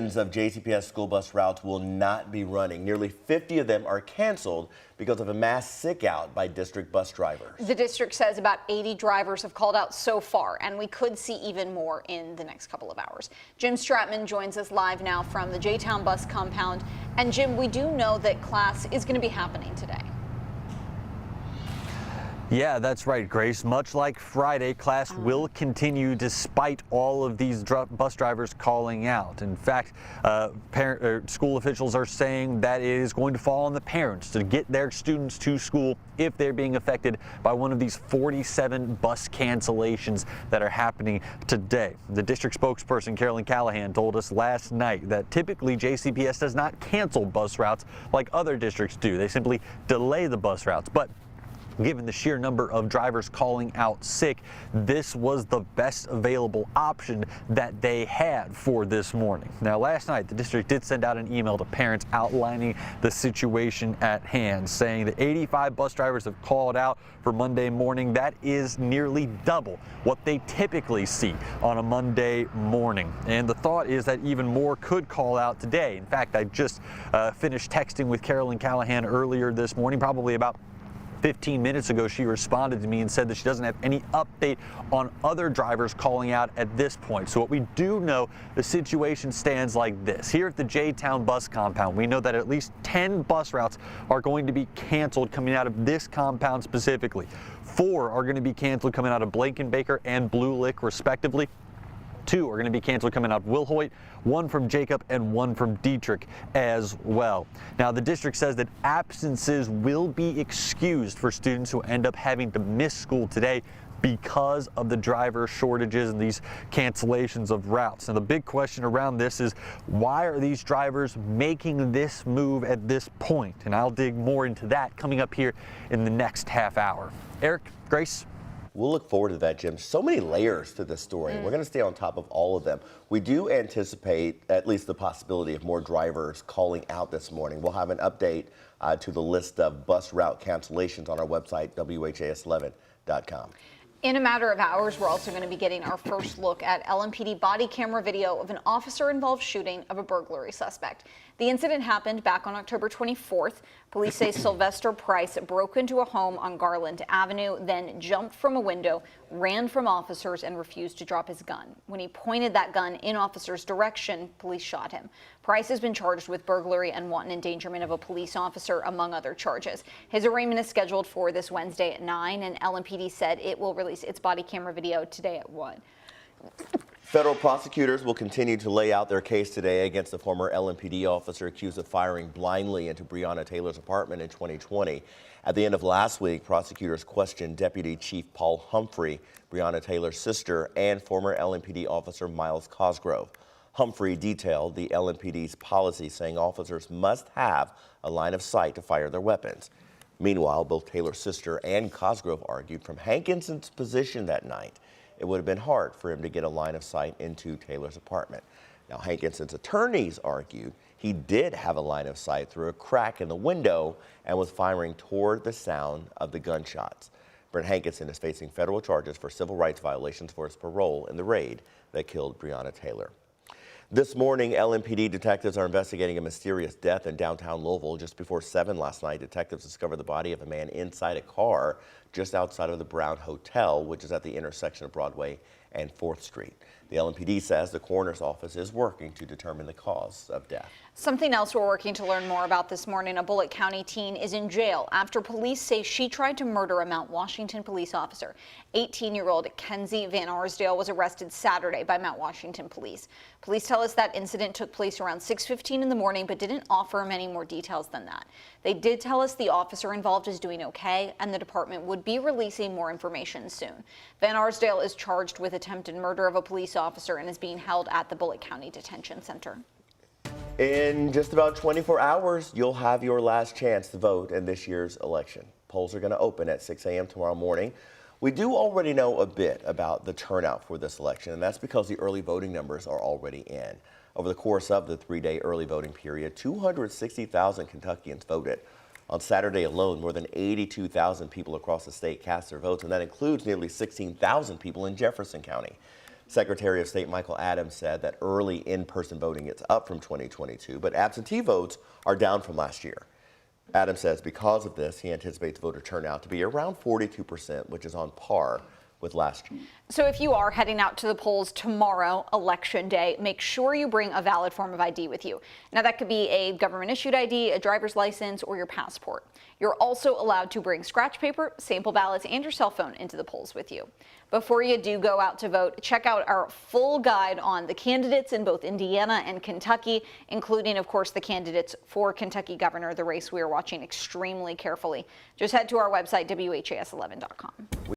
Of JCPS school bus routes will not be running. Nearly 50 of them are canceled because of a mass sick out by district bus drivers. The district says about 80 drivers have called out so far, and we could see even more in the next couple of hours. Jim Stratman joins us live now from the J-Town bus compound. And Jim, we do know that class is going to be happening today. Yeah, that's right, Grace. Much like Friday, class will continue despite all of these bus drivers calling out. In fact, school officials are saying that it is going to fall on the parents to get their students to school if they're being affected by one of these 47 bus cancellations that are happening today. The district spokesperson, Carolyn Callahan, told us last night that typically JCPS does not cancel bus routes like other districts do. They simply delay the bus routes. But given the sheer number of drivers calling out sick, this was the best available option that they had for this morning. Now, last night, the district did send out an email to parents outlining the situation at hand, saying that 85 bus drivers have called out for Monday morning. That is nearly double what they typically see on a Monday morning. And the thought is that even more could call out today. In fact, I just finished texting with Carolyn Callahan earlier this morning, probably about 15 minutes ago. She responded to me and said that she doesn't have any update on other drivers calling out at this point. So what we do know, the situation stands like this. Here at the J-Town bus compound, we know that at least 10 bus routes are going to be canceled coming out of this compound specifically. 4 are going to be canceled coming out of Blankenbaker and Blue Lick respectively. 2 are going to be canceled coming out of Wilhoit, 1 from Jacob, and 1 from Dietrich as well. Now, the district says that absences will be excused for students who end up having to miss school today because of the driver shortages and these cancellations of routes. Now, the big question around this is, why are these drivers making this move at this point? And I'll dig more into that coming up here in the next half hour. Eric, Grace? We'll look forward to that, Jim. So many layers to this story. We're going to stay on top of all of them. We do anticipate at least the possibility of more drivers calling out this morning. We'll have an update to the list of bus route cancellations on our website, WHAS11.com. In a matter of hours, we're also going to be getting our first look at LMPD body camera video of an officer-involved shooting of a burglary suspect. The incident happened back on October 24th. Police say Sylvester Price broke into a home on Garland Avenue, then jumped from a window, ran from officers, and refused to drop his gun. When he pointed that gun in officers' direction, police shot him. Price has been charged with burglary and wanton endangerment of a police officer, among other charges. His arraignment is scheduled for this Wednesday at 9, and LMPD said it will release its body camera video today at 1. Federal prosecutors will continue to lay out their case today against the former LMPD officer accused of firing blindly into Breonna Taylor's apartment in 2020. At the end of last week, prosecutors questioned Deputy Chief Paul Humphrey, Breonna Taylor's sister, and former LMPD officer Miles Cosgrove. Humphrey detailed the LMPD's policy, saying officers must have a line of sight to fire their weapons. Meanwhile, both Taylor's sister and Cosgrove argued from Hankinson's position that night, it would have been hard for him to get a line of sight into Taylor's apartment. Now, Hankinson's attorneys argued he did have a line of sight through a crack in the window and was firing toward the sound of the gunshots. Brent Hankinson is facing federal charges for civil rights violations for his parole in the raid that killed Breonna Taylor. This morning, LMPD detectives are investigating a mysterious death in downtown Louisville. Just before 7 last night, detectives discovered the body of a man inside a car just outside of the Brown Hotel, which is at the intersection of Broadway and 4th Street. The LMPD says the coroner's office is working to determine the cause of death. Something else we're working to learn more about this morning. A Bullitt County teen is in jail after police say she tried to murder a Mount Washington police officer. 18-year-old Kenzie Van Arsdale was arrested Saturday by Mount Washington police. Police tell us that incident took place around 6:15 in the morning, but didn't offer many more details than that. They did tell us the officer involved is doing okay, and the department would be releasing more information soon. Van Arsdale is charged with attempted murder of a police officer and is being held at the Bullitt County Detention Center. In just about 24 hours, you'll have your last chance to vote in this year's election. Polls are going to open at 6 a.m. tomorrow morning. We do already know a bit about the turnout for this election, and that's because the early voting numbers are already in. Over the course of the 3-day early voting period, 260,000 Kentuckians voted. On Saturday alone, more than 82,000 people across the state cast their votes, and that includes nearly 16,000 people in Jefferson County. Secretary of State Michael Adams said that early in-person voting is up from 2022, but absentee votes are down from last year. Adams says because of this, he anticipates voter turnout to be around 42%, which is on par with last year. So if you are heading out to the polls tomorrow, Election Day, make sure you bring a valid form of ID with you. Now that could be a government-issued ID, a driver's license, or your passport. You're also allowed to bring scratch paper, sample ballots, and your cell phone into the polls with you. Before you do go out to vote, check out our full guide on the candidates in both Indiana and Kentucky, including, of course, the candidates for Kentucky governor, the race we are watching extremely carefully. Just head to our website, WHAS11.com.